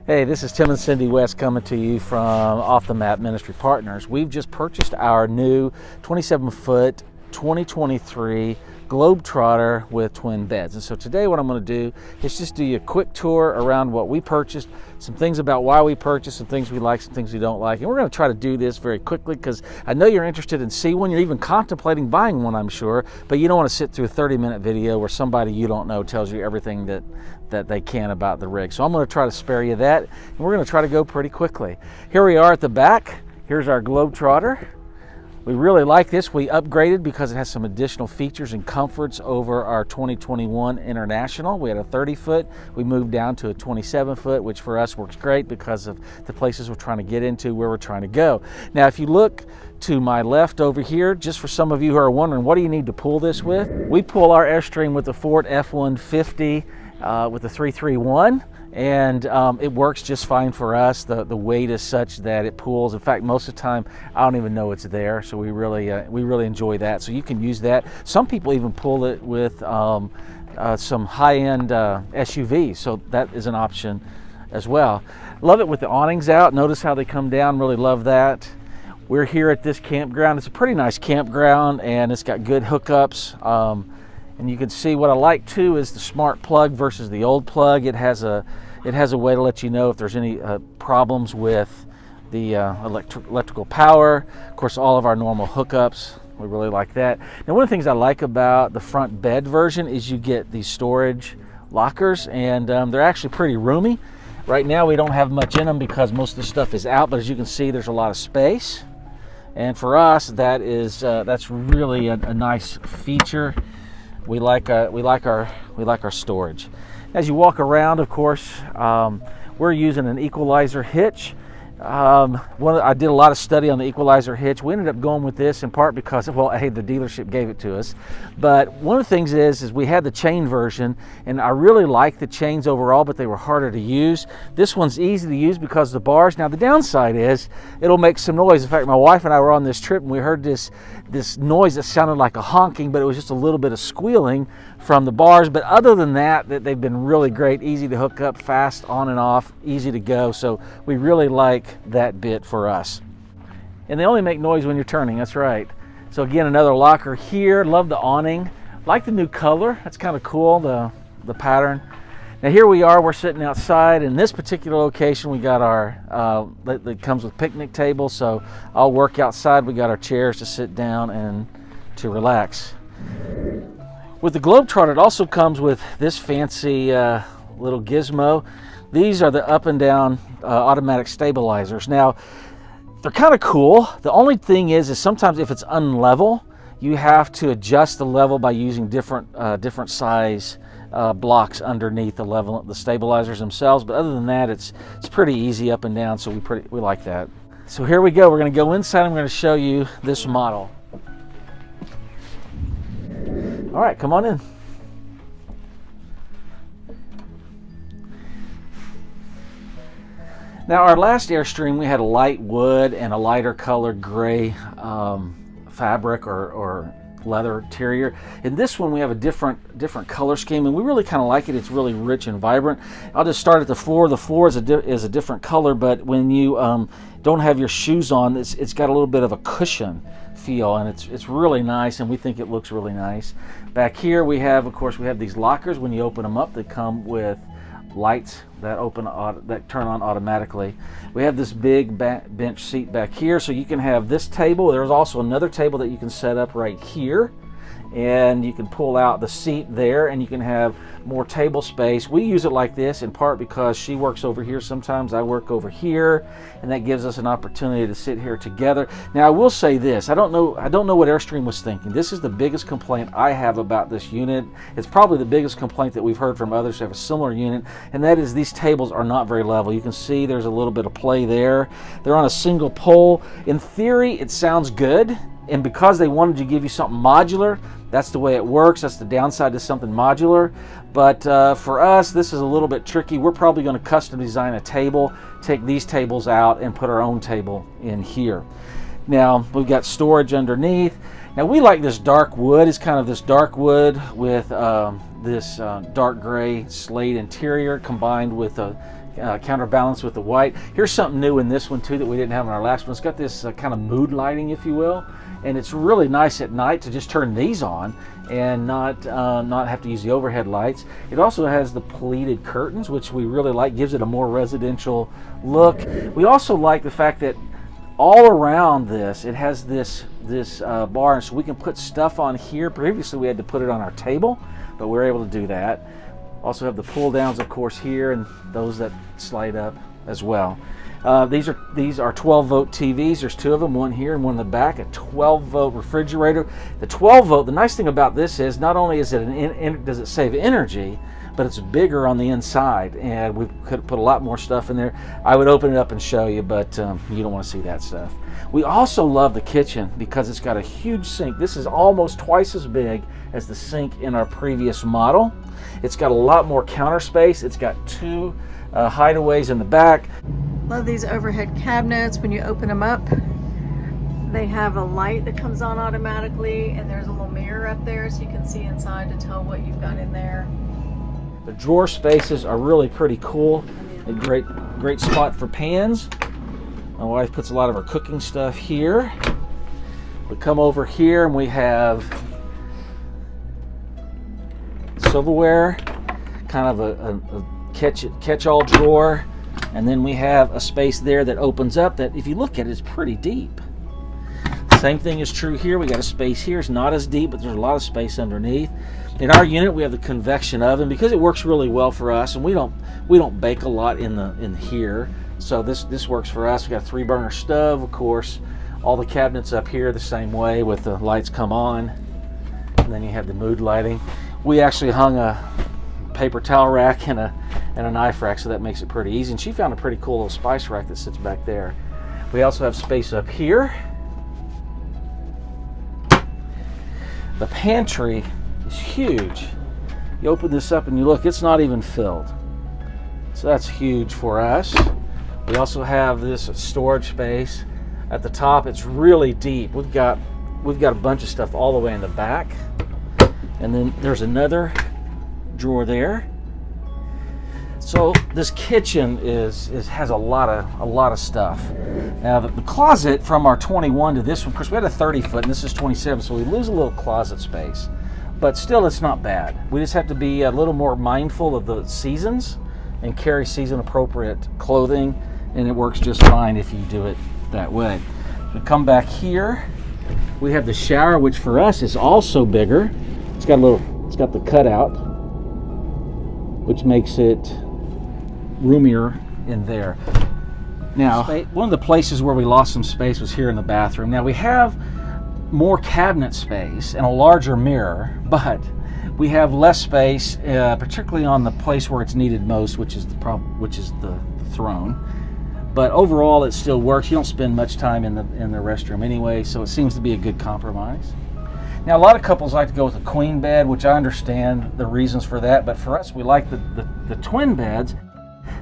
Hey, this is Tim and Cindy West coming to you from Off the Map Ministry Partners. We've just purchased our new 27-foot 2023 Globetrotter with twin beds. And so today what I'm going to do is just do you a quick tour around what we purchased, some things about why we purchased, some things we like, some things we don't like. And we're going to try to do this very quickly because I know you're interested in seeing one. You're even contemplating buying one, I'm sure, but you don't want to sit through a 30-minute video where somebody you don't know tells you everything that they can about the rig. So I'm going to try to spare you that, and we're going to try to go pretty quickly. Here we are at the back. Here's our Globetrotter. We really like this. We upgraded because it has some additional features and comforts over our 2021 International. We had a 30-foot. We moved down to a 27-foot, which for us works great because of the places we're trying to get into, where we're trying to go. Now, if you look to my left over here, just for some of you who are wondering, what do you need to pull this with? We pull our Airstream with the Ford F-150 with the 331. And it works just fine for us. The weight is such that it pulls. In fact, most of the time, I don't even know it's there. So we really enjoy that. So you can use that. Some people even pull it with some high-end SUVs. So that is an option as well. Love it with the awnings out. Notice how they come down. Really love that. We're here at this campground. It's a pretty nice campground, and it's got good hookups. And you can see what I like too is the smart plug versus the old plug. It has a way to let you know if there's any problems with the electrical power. Of course, all of our normal hookups. We really like that. Now, one of the things I like about the front bed version is you get these storage lockers, and they're actually pretty roomy. Right now, we don't have much in them because most of the stuff is out, but as you can see, there's a lot of space. And for us, that's really a nice feature. We like our storage. As you walk around, of course, we're using an equalizer hitch. I did a lot of study on the equalizer hitch. We ended up going with this in part because, well, hey, the dealership gave it to us. But one of the things is we had the chain version, and I really like the chains overall, but they were harder to use. This one's easy to use because of the bars. Now, the downside is it'll make some noise. In fact, my wife and I were on this trip, and we heard this noise that sounded like a honking, but it was just a little bit of squealing from the bars. But other than that, they've been really great, easy to hook up, fast on and off, easy to go. So we really like that bit for us. And they only make noise when you're turning, that's right. So again, another locker here. Love the awning. Like the new color, that's kind of cool, the pattern. Now here we are, we're sitting outside. In this particular location, we got our, it comes with picnic tables, so I'll work outside. We got our chairs to sit down and to relax. With the Globetrotter, it also comes with this fancy little gizmo. These are the up and down automatic stabilizers. Now, they're kind of cool. The only thing is sometimes if it's unlevel, you have to adjust the level by using different size blocks underneath the stabilizers themselves. But other than that, it's pretty easy up and down, so we like that. So here we go. We're going to go inside. I'm going to show you this model. All right, come on in. Now, our last Airstream, we had a light wood and a lighter colored gray fabric or leather interior. In this one, we have a different color scheme, and we really kind of like it. It's really rich and vibrant. I'll just start at the floor. The floor is a different color, but when you don't have your shoes on, it's got a little bit of a cushion feel, and it's really nice, and we think it looks really nice. Back here, of course, we have these lockers. When you open them up, they come with lights that turn on automatically. We have this big bench seat back here, so you can have this table. There's also another table that you can set up right here, and you can pull out the seat there, and you can have more table space. We use it like this in part because she works over here sometimes, I work over here, and that gives us an opportunity to sit here together. Now, I will say this, I don't know what Airstream was thinking. This is the biggest complaint I have about this unit. It's probably the biggest complaint that we've heard from others who have a similar unit, and that is these tables are not very level. You can see there's a little bit of play there. They're on a single pole. In theory, it sounds good, and because they wanted to give you something modular, that's the way it works. That's the downside to something modular. But for us, this is a little bit tricky. We're probably going to custom design a table, take these tables out, and put our own table in here. Now, we've got storage underneath. Now, we like this dark wood. It's kind of this dark wood with this dark gray slate interior combined with a counterbalance with the white. Here's something new in this one too that we didn't have in our last one. It's got this kind of mood lighting, if you will, and it's really nice at night to just turn these on and not have to use the overhead lights. It also has the pleated curtains, which we really like, gives it a more residential look. We also like the fact that all around this it has this bar, so we can put stuff on here. Previously we had to put it on our table, but we're able to do that. Also have the pull downs, of course, here, and those that slide up as well. These are 12 volt TVs. There's two of them, one here and one in the back. A 12 volt refrigerator. The 12 volt. The nice thing about this is not only is it does it save energy, but it's bigger on the inside, and we could put a lot more stuff in there. I would open it up and show you, but you don't want to see that stuff. We also love the kitchen because it's got a huge sink. This is almost twice as big as the sink in our previous model. It's got a lot more counter space. It's got two hideaways in the back. Love these overhead cabinets. When you open them up, they have a light that comes on automatically, and there's a little mirror up there so you can see inside to tell what you've got in there. The drawer spaces are really pretty cool. A great spot for pans. My wife puts a lot of her cooking stuff here. We come over here and we have silverware, kind of a catch-all drawer, and then we have a space there that opens up that, if you look at it, is pretty deep. Same thing is true here. We got a space here. It's not as deep, but there's a lot of space underneath. In our unit, we have the convection oven because it works really well for us, and we don't bake a lot in here. So this works for us. We got a 3-burner stove, of course. All the cabinets up here the same way with the lights come on, and then you have the mood lighting. We actually hung a paper towel rack and a knife rack, so that makes it pretty easy. And she found a pretty cool little spice rack that sits back there. We also have space up here. The pantry is huge. You open this up and you look, it's not even filled. So that's huge for us. We also have this storage space. At the top, it's really deep. We've got a bunch of stuff all the way in the back. And then there's another drawer there. So this kitchen has a lot of stuff. Now the closet from our 21 to this one, of course we had a 30 foot and this is 27, so we lose a little closet space. But still, it's not bad. We just have to be a little more mindful of the seasons and carry season appropriate clothing, and it works just fine if you do it that way. So we come back here. We have the shower, which for us is also bigger. It's got the cutout, which makes it roomier in there. Now, one of the places where we lost some space was here in the bathroom. Now we have more cabinet space and a larger mirror, but we have less space, particularly on the place where it's needed most, which is the throne. But overall, it still works. You don't spend much time in the restroom anyway, so it seems to be a good compromise. Now, a lot of couples like to go with a queen bed, which I understand the reasons for that, but for us, we like the twin beds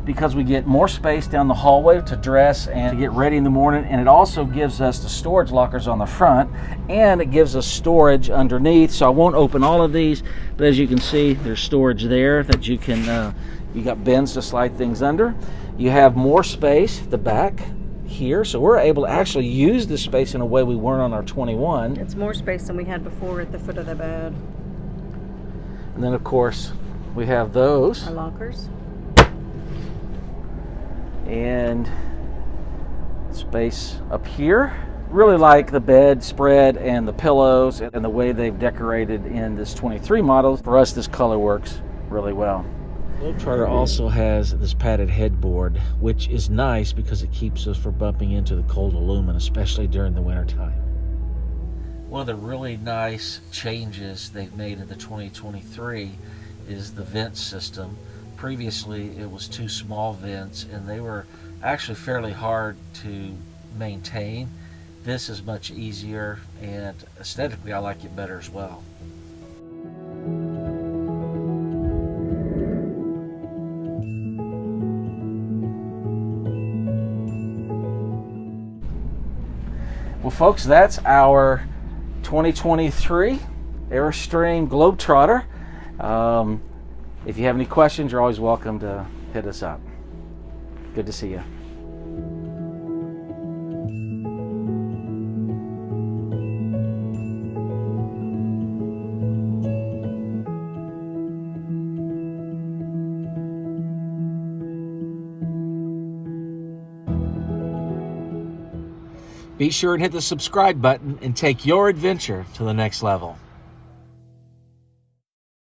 because we get more space down the hallway to dress and to get ready in the morning, and it also gives us the storage lockers on the front, and it gives us storage underneath. So I won't open all of these, but as you can see, there's storage there that you can, you got bins to slide things under. You have more space at the back here, so we're able to actually use this space in a way we weren't on our 21. It's more space than we had before at the foot of the bed. And then of course we have those. Our lockers. And space up here. Really like the bed spread and the pillows and the way they've decorated in this 23 model. For us, this color works really well. Globetrotter also has this padded headboard, which is nice because it keeps us from bumping into the cold aluminum, especially during the winter time. One of the really nice changes they've made in the 2023 is the vent system. Previously, it was 2 small vents, and they were actually fairly hard to maintain. This is much easier, and aesthetically, I like it better as well. Well, folks, that's our 2023 Airstream Globetrotter. If you have any questions, you're always welcome to hit us up. Good to see you. Be sure and hit the subscribe button and take your adventure to the next level.